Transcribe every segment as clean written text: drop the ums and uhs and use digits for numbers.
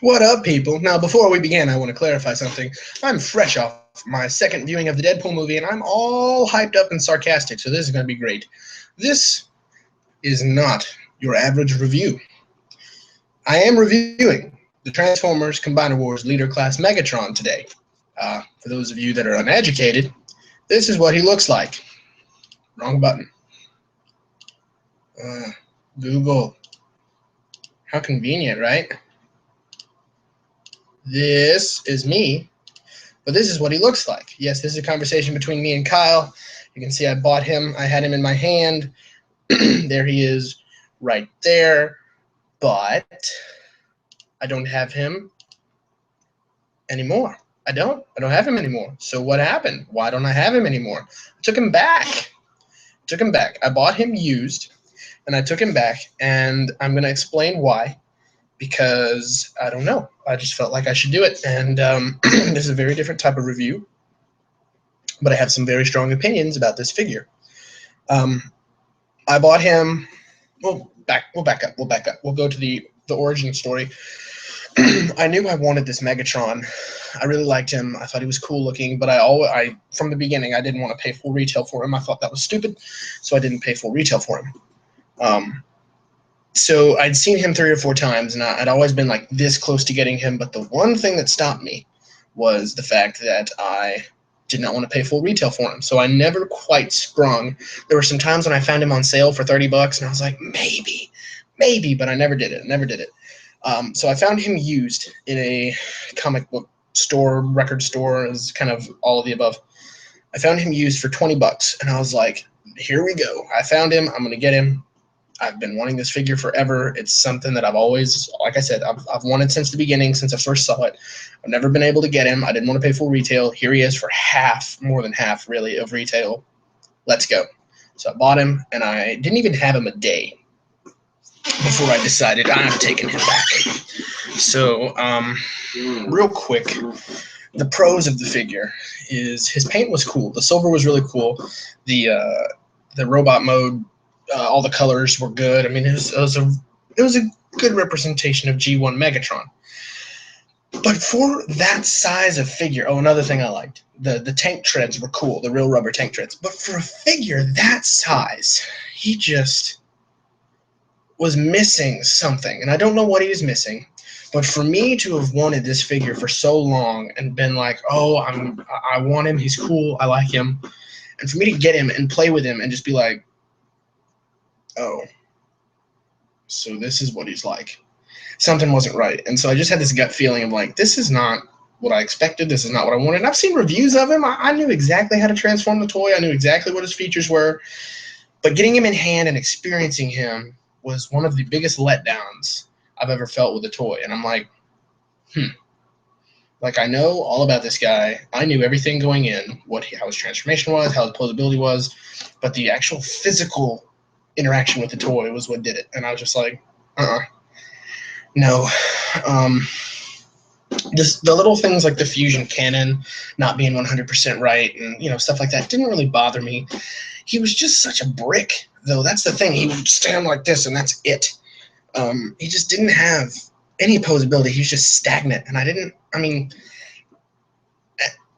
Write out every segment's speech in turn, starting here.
What up, people? Now, before we begin, I want to clarify something. I'm fresh off my second viewing of the Deadpool movie, and I'm all hyped up and sarcastic, so this is going to be great. This is not your average review. I am reviewing the Transformers Combiner Wars Leader Class Megatron today. For those of you that are uneducated, this is what he looks like. Wrong button. Google. How convenient, right? This is me, but this is what he looks like. Yes, this is a conversation between me and Kyle. You can see I bought him. I had him in my hand. There he is right there. But I don't have him anymore. I don't have him anymore. So what happened? Why don't I have him anymore? I took him back. I bought him used, and I took him back, and I'm going to explain why. Because I don't know. I just felt like I should do it. And this is a very different type of review, but I have some very strong opinions about this figure. I bought him. We'll back up. We'll go to the origin story. I knew I wanted this Megatron. I really liked him. I thought he was cool looking, but I from the beginning I didn't want to pay full retail for him. I thought that was stupid, so I didn't pay full retail for him. So I'd seen him 3 or 4 times, and I'd always been like this close to getting him. But the one thing that stopped me was the fact that I did not want to pay full retail for him. So I never quite sprung. There were some times when I found him on sale for $30, and I was like, maybe, but I never did it. So I found him used in a comic book store, record store, is kind of all of the above. I found him used for $20, and I was like, here we go. I found him. I'm going to get him. I've been wanting this figure forever. It's something that I've always, like I said, I've wanted since the beginning, since I first saw it. I've never been able to get him. I didn't want to pay full retail. Here he is for half, more than half, really, of retail. Let's go. So I bought him, and I didn't even have him a day before I decided I'm taking him back. So, real quick, the pros of the figure is his paint was cool. The silver was really cool. The robot mode, all the colors were good. I mean, it was a good representation of G1 Megatron. But for that size of figure, another thing I liked, the tank treads were cool, the real rubber tank treads. But for a figure that size, he just was missing something, and I don't know what he was missing. But for me to have wanted this figure for so long and been like, oh, I want him, he's cool, I like him, and for me to get him and play with him and just be like, oh, so this is what he's like. Something wasn't right. And so I just had this gut feeling of like, this is not what I expected. This is not what I wanted. And I've seen reviews of him. I knew exactly how to transform the toy. I knew exactly what his features were. But getting him in hand and experiencing him was one of the biggest letdowns I've ever felt with a toy. And I'm like, like, I know all about this guy. I knew everything going in, how his transformation was, how his posability was. But the actual physical interaction with the toy was what did it. And I was just like, no. The little things like the fusion cannon not being 100% right and stuff like that didn't really bother me. He was just such a brick, though. That's the thing. He would stand like this, and that's it. He just didn't have any posability. He was just stagnant, and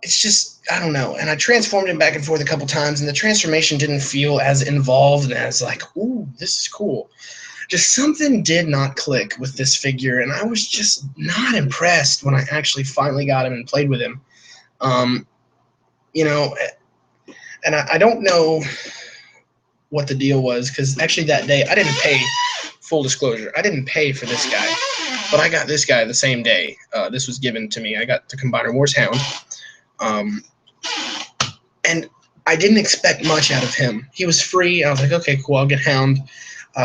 it's just, I don't know. And I transformed him back and forth a couple times, and the transformation didn't feel as involved and as like, ooh, this is cool. Just something did not click with this figure, and I was just not impressed when I actually finally got him and played with him. And I don't know what the deal was, because actually that day I didn't pay, full disclosure, I didn't pay for this guy, but I got this guy the same day. This was given to me. I got the Combiner Wars Hound. And I didn't expect much out of him. He was free. I was like, okay, cool, I'll get Hound.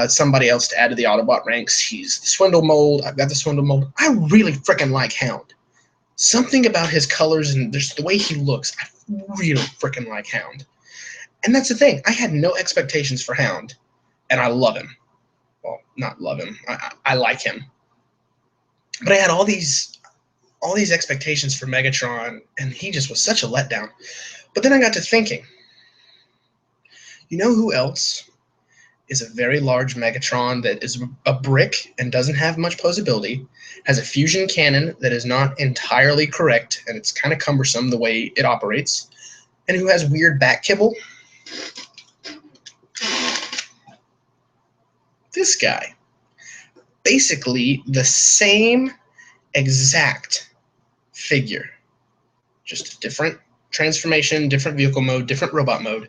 Somebody else to add to the Autobot ranks. He's the Swindle mold. I've got the Swindle mold. I really freaking like Hound. Something about his colors and just the way he looks, I really freaking like Hound. And that's the thing. I had no expectations for Hound, and I love him. Well, not love him. I like him. But I had all these expectations for Megatron, and he just was such a letdown. But then I got to thinking, you know who else is a very large Megatron that is a brick and doesn't have much posability, has a fusion cannon that is not entirely correct, and it's kind of cumbersome the way it operates, and who has weird back kibble. This guy, basically the same exact figure, just a different transformation, different vehicle mode, different robot mode,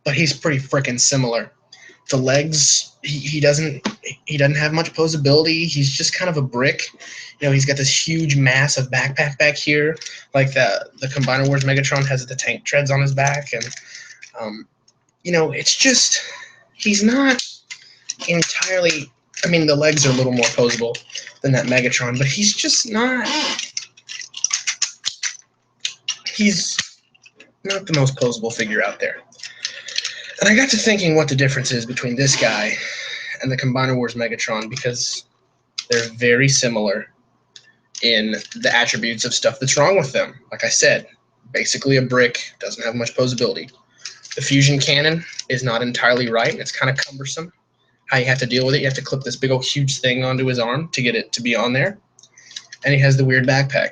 but he's pretty freaking similar. The legs, he doesn't have much posability. He's just kind of a brick. You know, he's got this huge massive backpack back here, like the Combiner Wars Megatron has the tank treads on his back, and you know, it's just he's not entirely. I mean, the legs are a little more posable than that Megatron, but he's just not. He's not the most posable figure out there. And I got to thinking what the difference is between this guy and the Combiner Wars Megatron, because they're very similar in the attributes of stuff that's wrong with them. Like I said, basically a brick, doesn't have much posability. The fusion cannon is not entirely right. It's kind of cumbersome how you have to deal with it. You have to clip this big old huge thing onto his arm to get it to be on there. And he has the weird backpack.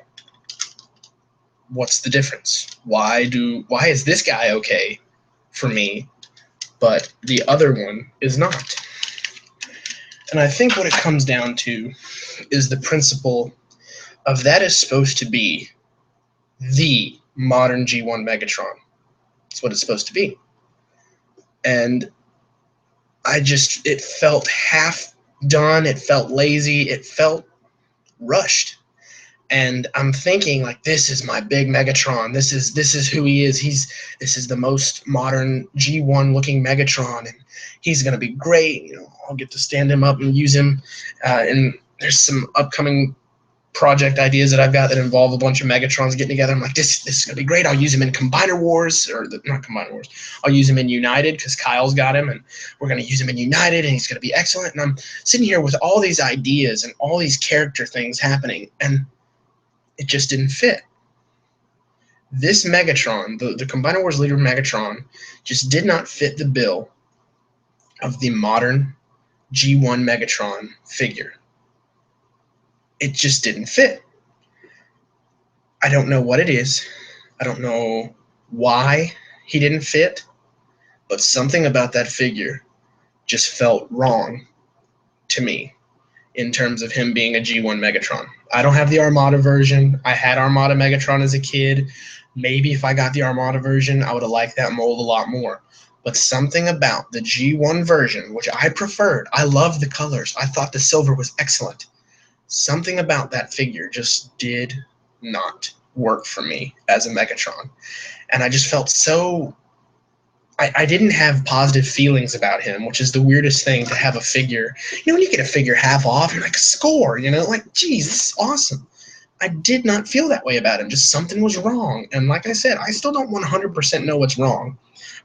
What's the difference? Why is this guy okay for me, but the other one is not? And I think what it comes down to is the principle of that is supposed to be the modern G1 Megatron. That's what it's supposed to be. And it felt half done, it felt lazy, it felt rushed. And I'm thinking, like, this is my big Megatron. This is who he is. This is the most modern G1 looking Megatron, and he's gonna be great. You know, I'll get to stand him up and use him. And there's some upcoming project ideas that I've got that involve a bunch of Megatrons getting together. I'm like, this is gonna be great. I'll use him in Combiner Wars, not Combiner Wars. I'll use him in United because Kyle's got him, and we're gonna use him in United, and he's gonna be excellent. And I'm sitting here with all these ideas and all these character things happening, and it just didn't fit. This Megatron, the Combiner Wars leader Megatron, just did not fit the bill of the modern G1 Megatron figure. It just didn't fit. I don't know what it is. I don't know why he didn't fit, but something about that figure just felt wrong to me in terms of him being a G1 Megatron. I don't have the Armada version. I had Armada Megatron as a kid. Maybe if I got the Armada version, I would have liked that mold a lot more. But something about the G1 version, which I preferred, I loved the colors. I thought the silver was excellent. Something about that figure just did not work for me as a Megatron. And I just felt so... I didn't have positive feelings about him, which is the weirdest thing to have a figure. You know, when you get a figure half off, you're like, score, you know, like, geez, this is awesome. I did not feel that way about him. Just something was wrong. And like I said, I still don't 100% know what's wrong.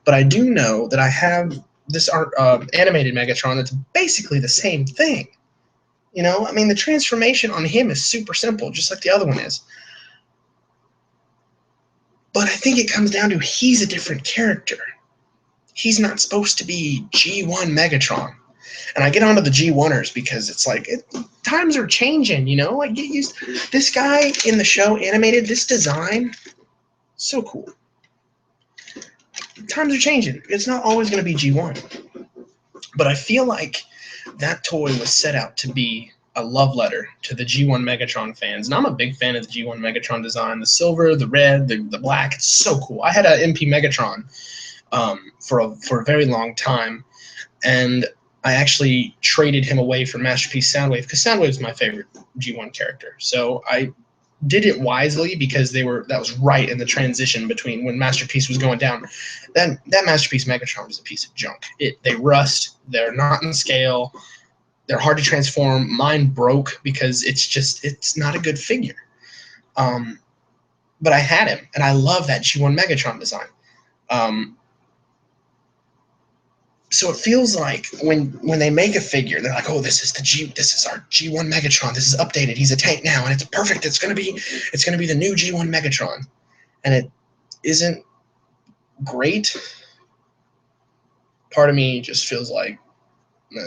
But I do know that I have this animated Megatron that's basically the same thing. You know, I mean, the transformation on him is super simple, just like the other one is. But I think it comes down to he's a different character. He's not supposed to be G1 Megatron. And I get onto the G1ers because it's like, times are changing, you know? Like, get used. This guy in the show, animated, this design, so cool. Times are changing. It's not always going to be G1. But I feel like that toy was set out to be a love letter to the G1 Megatron fans. And I'm a big fan of the G1 Megatron design. The silver, the red, the black, it's so cool. I had an MP Megatron for a very long time, and I actually traded him away for Masterpiece Soundwave because Soundwave is my favorite G1 character. So I did it wisely because that was right in the transition between when Masterpiece was going down. That Masterpiece Megatron is a piece of junk. They rust. They're not in scale. They're hard to transform. Mine broke because it's not a good figure. But I had him, and I love that G1 Megatron design. So it feels like when they make a figure, they're like, oh, this is our G1 Megatron. This is updated. He's a tank now, and it's perfect. It's gonna be the new G1 Megatron, and it isn't great. part of me just feels like, meh.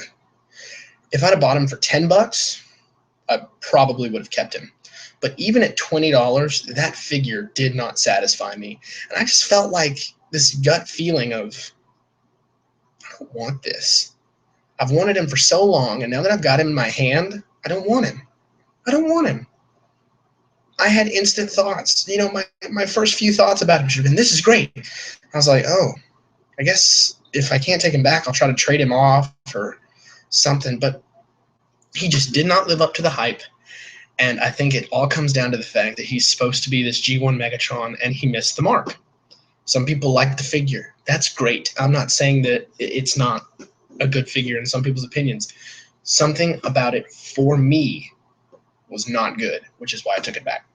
If I'd have bought him for $10, I probably would have kept him. But even at $20, that figure did not satisfy me. And I just felt like this gut feeling of, I don't want this. I've wanted him for so long, and now that I've got him in my hand, I don't want him. I don't want him. I had instant thoughts. You know, my first few thoughts about him should have been, this is great. I was like, oh, I guess if I can't take him back, I'll try to trade him off or something. But he just did not live up to the hype. And I think it all comes down to the fact that he's supposed to be this G1 Megatron, and he missed the mark. Some people like the figure. That's great. I'm not saying that it's not a good figure in some people's opinions. Something about it, for me, was not good, which is why I took it back.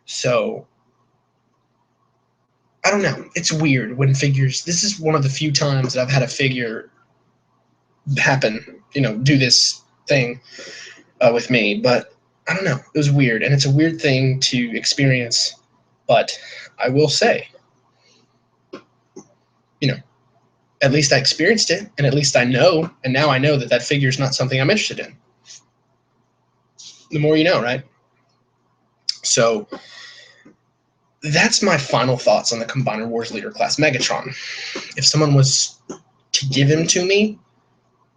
So, I don't know. It's weird when figures... This is one of the few times that I've had a figure happen, do this thing with me, but I don't know. It was weird, and it's a weird thing to experience, but I will say, at least I experienced it, and at least I know, and now I know that that figure is not something I'm interested in. The more you know, right? So that's my final thoughts on the Combiner Wars Leader Class Megatron. If someone was to give him to me,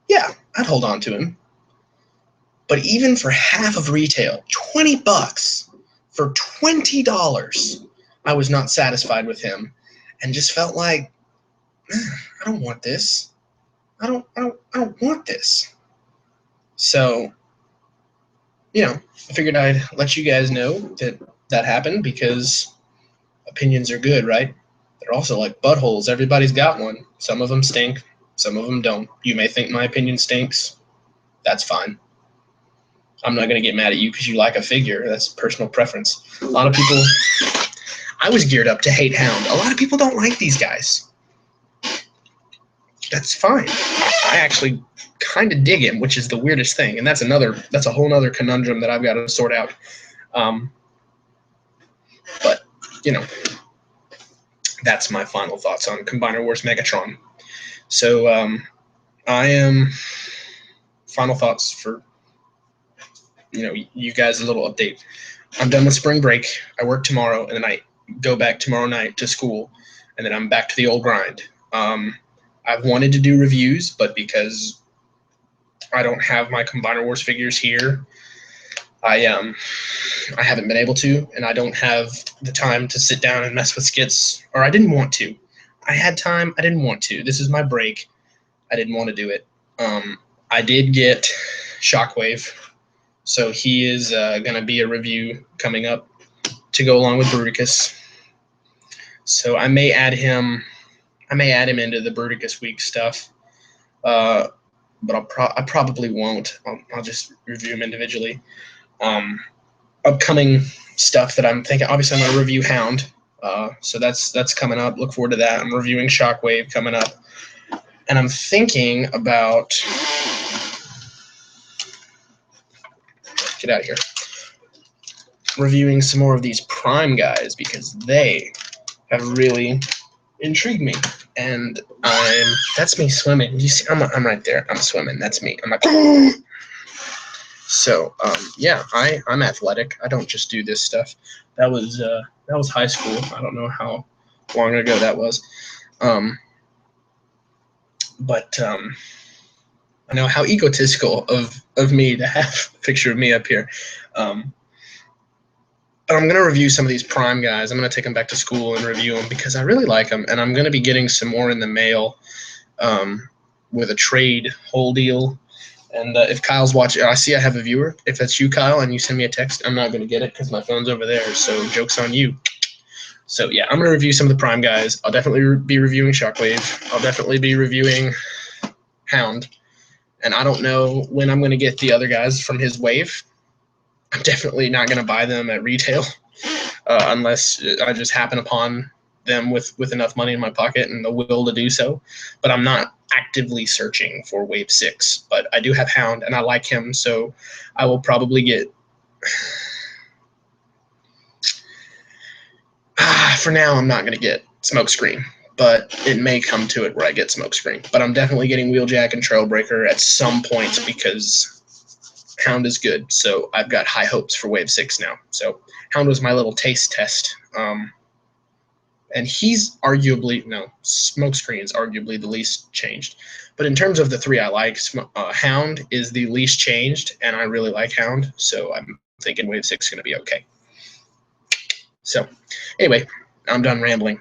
yeah, I'd hold on to him. But even for half of retail, $20 for $20, I was not satisfied with him, and just felt like, I don't want this. I don't want this. So, I figured I'd let you guys know that that happened, because opinions are good, right? They're also like buttholes. Everybody's got one. Some of them stink. Some of them don't. You may think my opinion stinks. That's fine. I'm not going to get mad at you because you like a figure. That's personal preference. A lot of people... I was geared up to hate Hound. A lot of people don't like these guys. That's fine. I actually kind of dig him, which is the weirdest thing. And that's a whole other conundrum that I've got to sort out. But, that's my final thoughts on Combiner Wars Megatron. So, I am... Final thoughts for... you guys, a little update. I'm done with spring break. I work tomorrow, and then I go back tomorrow night to school, and then I'm back to the old grind. I've wanted to do reviews, but because I don't have my Combiner Wars figures here, I haven't been able to, and I don't have the time to sit down and mess with skits, or I didn't want to. I had time. I didn't want to. This is my break. I didn't want to do it. I did get Shockwave. So he is going to be a review coming up to go along with Bruticus. So I may add him into the Bruticus week stuff, but I probably won't. I'll just review him individually. Upcoming stuff that I'm thinking. Obviously, I'm going to review Hound. So that's coming up. Look forward to that. I'm reviewing Shockwave coming up, and I'm thinking about. Get out of here. Reviewing some more of these Prime guys, because they have really intrigued me. And that's me swimming. You see, I'm right there. I'm swimming. That's me. I'm like, so yeah, I'm athletic. I don't just do this stuff. That was high school. I don't know how long ago that was. But I know how egotistical of me to have a picture of me up here. But I'm going to review some of these Prime guys. I'm going to take them back to school and review them because I really like them. And I'm going to be getting some more in the mail with a trade whole deal. And if Kyle's watching, I see I have a viewer. If that's you, Kyle, and you send me a text, I'm not going to get it because my phone's over there. So joke's on you. So yeah, I'm going to review some of the Prime guys. I'll definitely be reviewing Shockwave. I'll definitely be reviewing Hound. And I don't know when I'm going to get the other guys from his wave. I'm definitely not going to buy them at retail unless I just happen upon them with enough money in my pocket and the will to do so. But I'm not actively searching for Wave 6. But I do have Hound, and I like him, so I will probably get... For now, I'm not going to get Smokescreen. but it may come to it where I get Smokescreen. But I'm definitely getting Wheeljack and Trailbreaker at some point because Hound is good. So I've got high hopes for Wave 6 now. So Hound was my little taste test. And he's arguably, no, Smokescreen is arguably the least changed. But in terms of the three I like, Hound is the least changed, and I really like Hound. So I'm thinking Wave 6 is going to be okay. So anyway, I'm done rambling.